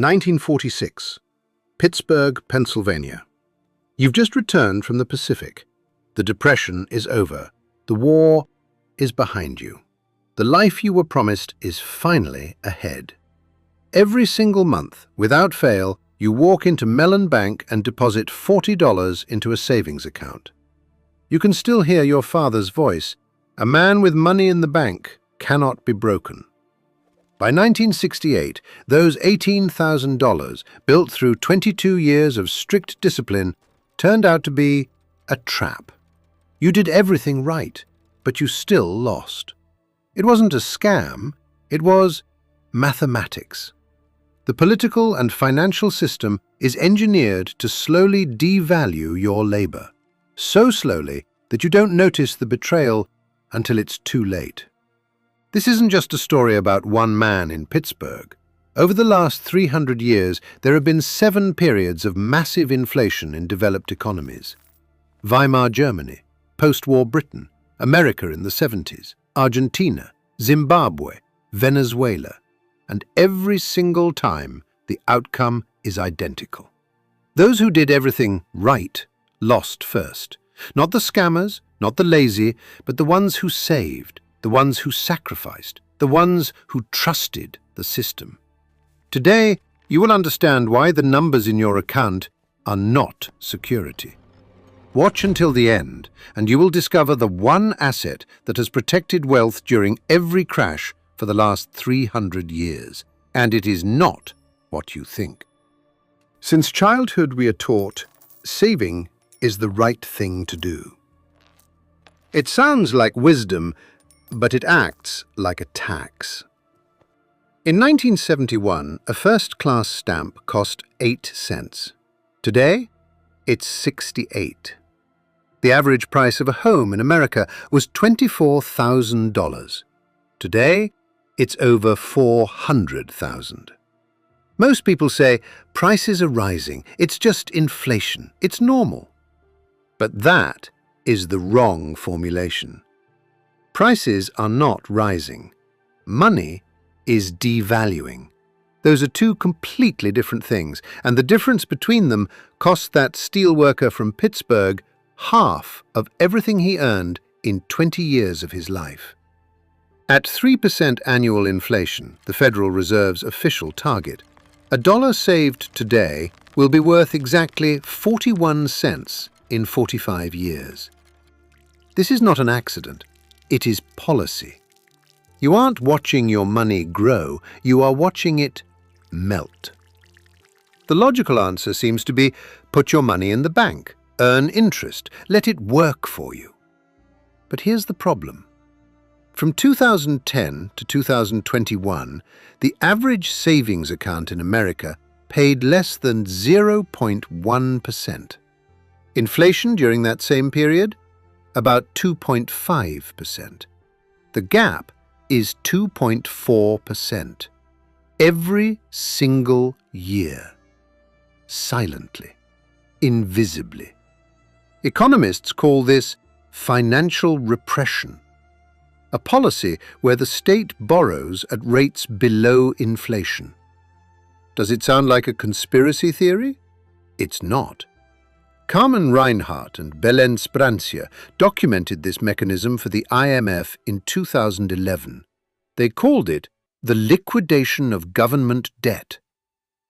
1946, Pittsburgh, Pennsylvania. You've just returned from the Pacific. The Depression is over. The war is behind you. The life you were promised is finally ahead. Every single month, without fail, you walk into Mellon Bank and deposit $40 into a savings account. You can still hear your father's voice. A man with money in the bank cannot be broken. By 1968, those $18,000, built through 22 years of strict discipline, turned out to be a trap. You did everything right, but you still lost. It wasn't a scam, it was mathematics. The political and financial system is engineered to slowly devalue your labor, so slowly that you don't notice the betrayal until it's too late. This isn't just a story about one man in Pittsburgh. Over the last 300 years, there have been 7 periods of massive inflation in developed economies. Weimar Germany, post-war Britain, America in the 70s, Argentina, Zimbabwe, Venezuela, and every single time the outcome is identical. Those who did everything right lost first. Not the scammers, not the lazy, but the ones who saved, the ones who sacrificed, the ones who trusted the system. Today, you will understand why the numbers in your account are not security. Watch until the end, and you will discover the one asset that has protected wealth during every crash for the last 300 years. And it is not what you think. Since childhood we are taught, saving is the right thing to do. It sounds like wisdom, but it acts like a tax. In 1971, a first-class stamp cost 8 cents. Today, it's 68. The average price of a home in America was $24,000. Today, it's over $400,000. Most people say prices are rising, it's just inflation, it's normal. But that is the wrong formulation. Prices are not rising. Money is devaluing. Those are two completely different things, and the difference between them cost that steelworker from Pittsburgh half of everything he earned in 20 years of his life. At 3% annual inflation, the Federal Reserve's official target, a dollar saved today will be worth exactly 41 cents in 45 years. This is not an accident. It is policy. You aren't watching your money grow, you are watching it melt. The logical answer seems to be put your money in the bank, earn interest, let it work for you. But here's the problem. From 2010 to 2021, the average savings account in America paid less than 0.1%. Inflation during that same period? About 2.5%. The gap is 2.4%. Every single year. Silently. Invisibly. Economists call this financial repression. A policy where the state borrows at rates below inflation. Does it sound like a conspiracy theory? It's not. Carmen Reinhardt and Belen Sprancia documented this mechanism for the IMF in 2011. They called it the liquidation of government debt.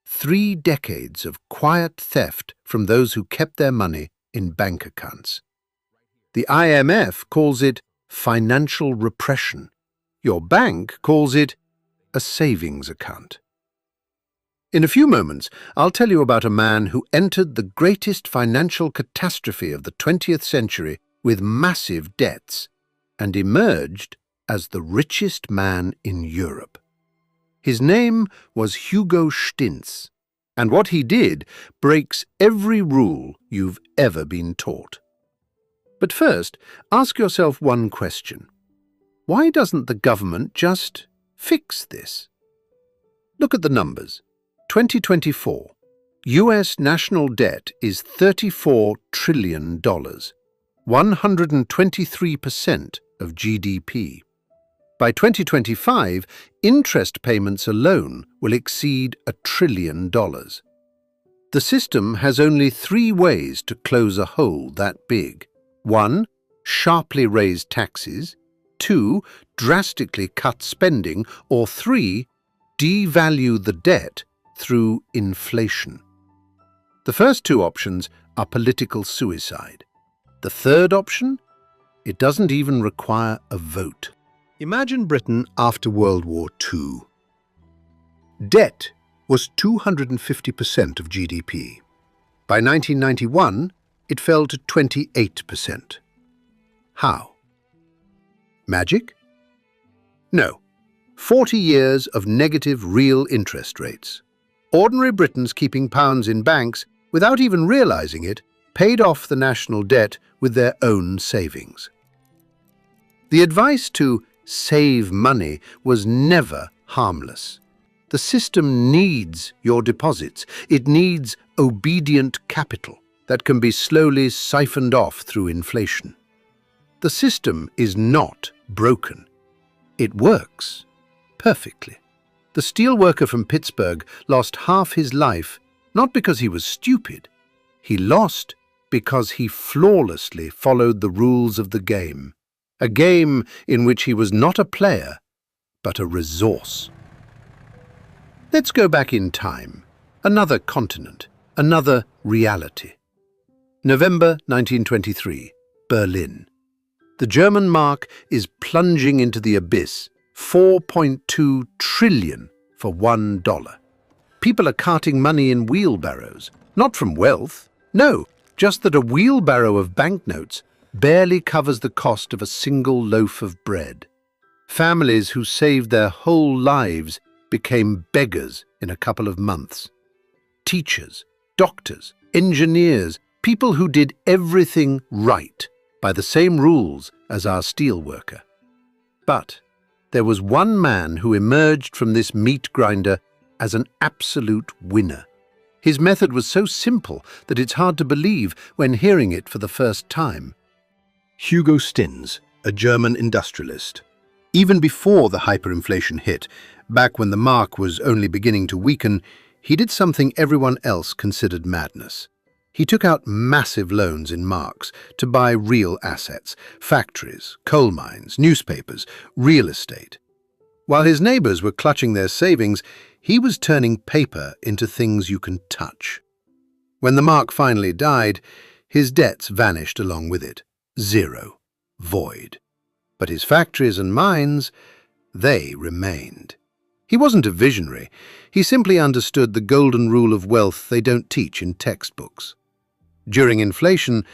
3 decades of quiet theft from those who kept their money in bank accounts. The IMF calls it financial repression. Your bank calls it a savings account. In a few moments, I'll tell you about a man who entered the greatest financial catastrophe of the 20th century with massive debts and emerged as the richest man in Europe. His name was Hugo Stinnes, and what he did breaks every rule you've ever been taught. But first, ask yourself one question. Why doesn't the government just fix this? Look at the numbers. 2024, US national debt is $34 trillion, 123% of GDP. By 2025, interest payments alone will exceed $1 trillion. The system has only 3 ways to close a hole that big. 1. Sharply raise taxes. 2. Drastically cut spending. Or 3. Devalue the debt through inflation. The first 2 options are political suicide. The third option? It doesn't even require a vote. Imagine Britain after World War II. Debt was 250% of GDP. By 1991, it fell to 28%. How? Magic? No. 40 years of negative real interest rates. Ordinary Britons keeping pounds in banks, without even realizing it, paid off the national debt with their own savings. The advice to save money was never harmless. The system needs your deposits. It needs obedient capital that can be slowly siphoned off through inflation. The system is not broken. It works perfectly. The steelworker from Pittsburgh lost half his life not because he was stupid. He lost because he flawlessly followed the rules of the game. A game in which he was not a player, but a resource. Let's go back in time. Another continent, another reality. November 1923, Berlin. The German mark is plunging into the abyss, 4.2 trillion for $1. People are carting money in wheelbarrows, not from wealth. No, just that a wheelbarrow of banknotes barely covers the cost of a single loaf of bread. Families who saved their whole lives became beggars in a couple of months. Teachers, doctors, engineers, people who did everything right by the same rules as our steelworker. But there was one man who emerged from this meat grinder as an absolute winner. His method was so simple that it's hard to believe when hearing it for the first time. Hugo Stinnes, a German industrialist. Even before the hyperinflation hit, back when the mark was only beginning to weaken, he did something everyone else considered madness. He took out massive loans in marks to buy real assets, factories, coal mines, newspapers, real estate. While his neighbors were clutching their savings, he was turning paper into things you can touch. When the mark finally died, his debts vanished along with it. Zero. Void. But his factories and mines, they remained. He wasn't a visionary. He simply understood the golden rule of wealth they don't teach in textbooks. During inflation,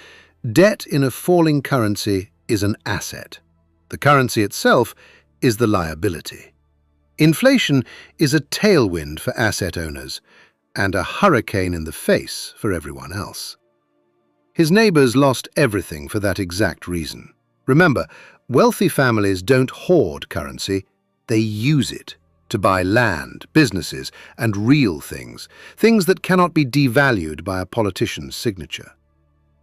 debt in a falling currency is an asset. The currency itself is the liability. Inflation is a tailwind for asset owners and a hurricane in the face for everyone else. His neighbors lost everything for that exact reason. Remember, wealthy families don't hoard currency, they use it to buy land, businesses, and real things, things that cannot be devalued by a politician's signature.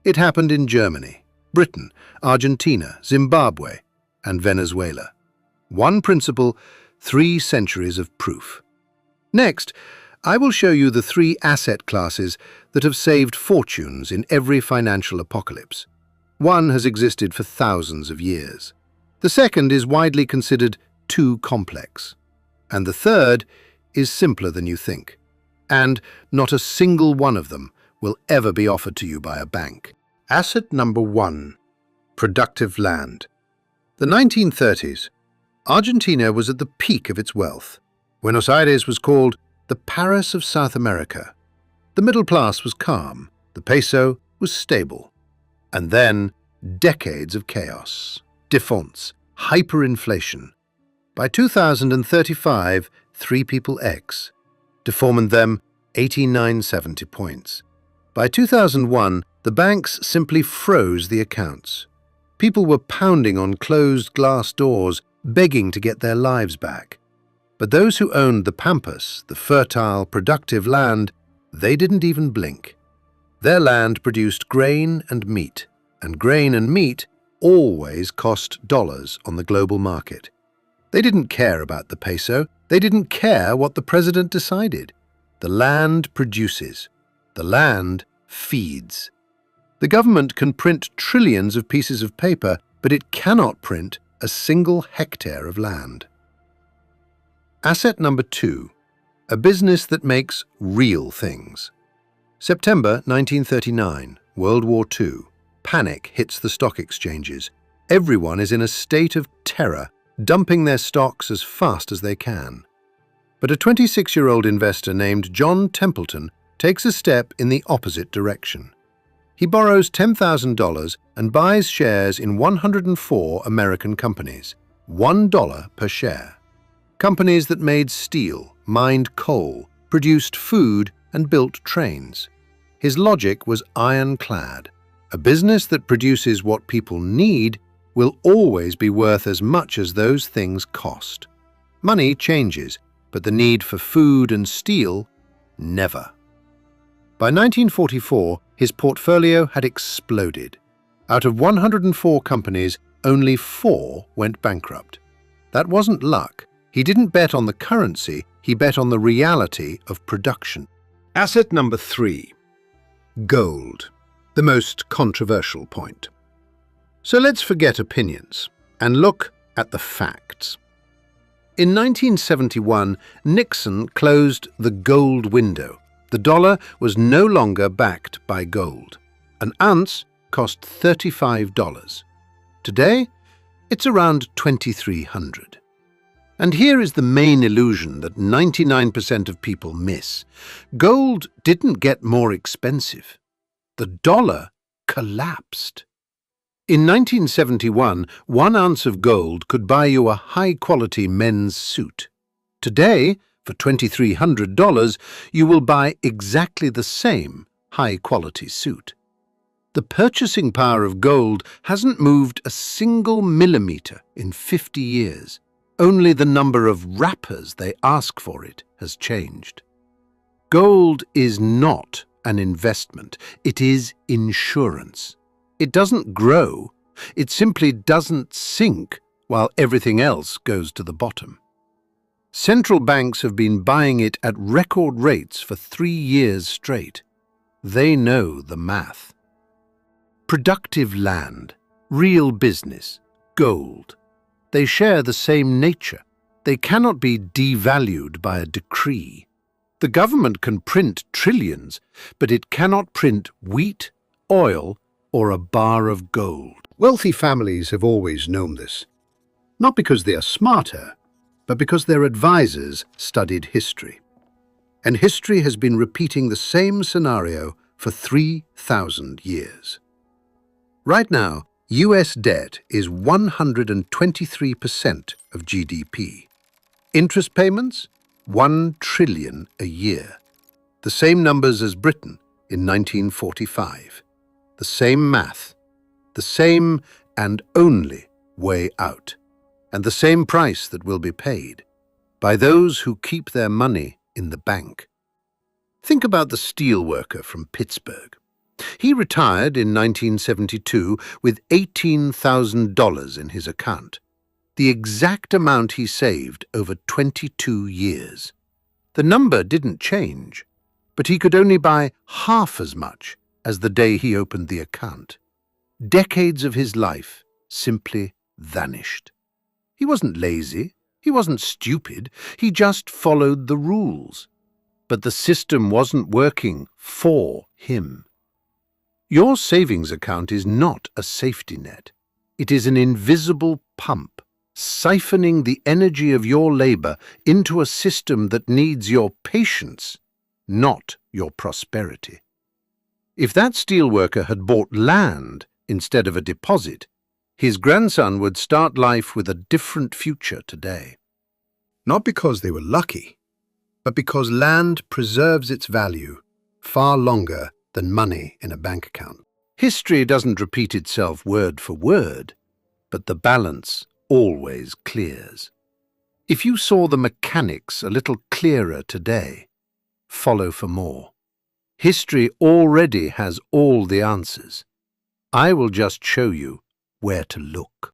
It happened in Germany, Britain, Argentina, Zimbabwe, and Venezuela. One principle, 3 centuries of proof. Next, I will show you the 3 asset classes that have saved fortunes in every financial apocalypse. One has existed for thousands of years. The second is widely considered too complex. And the third is simpler than you think. And not a single one of them will ever be offered to you by a bank. Asset number 1. Productive land. The 1930s. Argentina was at the peak of its wealth. Buenos Aires was called the Paris of South America. The middle class was calm. The peso was stable. And then, decades of chaos, defaults, hyperinflation. By 2035, 3 people X, deforming them 8970 points. By 2001, the banks simply froze the accounts. People were pounding on closed glass doors, begging to get their lives back. But those who owned the pampas, the fertile, productive land, they didn't even blink. Their land produced grain and meat always cost dollars on the global market. They didn't care about the peso. They didn't care what the president decided. The land produces. The land feeds. The government can print trillions of pieces of paper, but it cannot print a single hectare of land. Asset number 2. A business that makes real things. September 1939, World War II. Panic hits the stock exchanges. Everyone is in a state of terror, dumping their stocks as fast as they can. But a 26-year-old investor named John Templeton takes a step in the opposite direction. He borrows $10,000 and buys shares in 104 American companies, $1 per share. Companies that made steel, mined coal, produced food, and built trains. His logic was ironclad. A business that produces what people need will always be worth as much as those things cost. Money changes, but the need for food and steel, never. By 1944, his portfolio had exploded. Out of 104 companies, only 4 went bankrupt. That wasn't luck. He didn't bet on the currency, he bet on the reality of production. Asset number 3. Gold. The most controversial point. So let's forget opinions and look at the facts. In 1971, Nixon closed the gold window. The dollar was no longer backed by gold. An ounce cost $35. Today, it's around $2,300. And here is the main illusion that 99% of people miss. Gold didn't get more expensive. The dollar collapsed. In 1971, 1 ounce of gold could buy you a high-quality men's suit. Today, for $2,300, you will buy exactly the same high-quality suit. The purchasing power of gold hasn't moved a single millimeter in 50 years. Only the number of wrappers they ask for it has changed. Gold is not an investment. It is insurance. It doesn't grow. It simply doesn't sink while everything else goes to the bottom. Central banks have been buying it at record rates for 3 years straight. They know the math. Productive land, real business, gold. They share the same nature. They cannot be devalued by a decree. The government can print trillions, but it cannot print wheat, oil, or a bar of gold. Wealthy families have always known this, not because they are smarter, but because their advisors studied history. And history has been repeating the same scenario for 3,000 years. Right now, US debt is 123% of GDP. Interest payments? 1 trillion a year. The same numbers as Britain in 1945. The same math, the same and only way out, and the same price that will be paid by those who keep their money in the bank. Think about the steelworker from Pittsburgh. He retired in 1972 with $18,000 in his account, the exact amount he saved over 22 years. The number didn't change, but he could only buy half as much as the day he opened the account. Decades of his life simply vanished. He wasn't lazy, he wasn't stupid, he just followed the rules. But the system wasn't working for him. Your savings account is not a safety net. It is an invisible pump, siphoning the energy of your labor into a system that needs your patience, not your prosperity. If that steelworker had bought land instead of a deposit, his grandson would start life with a different future today. Not because they were lucky, but because land preserves its value far longer than money in a bank account. History doesn't repeat itself word for word, but the balance always clears. If you saw the mechanics a little clearer today, follow for more. History already has all the answers. I will just show you where to look.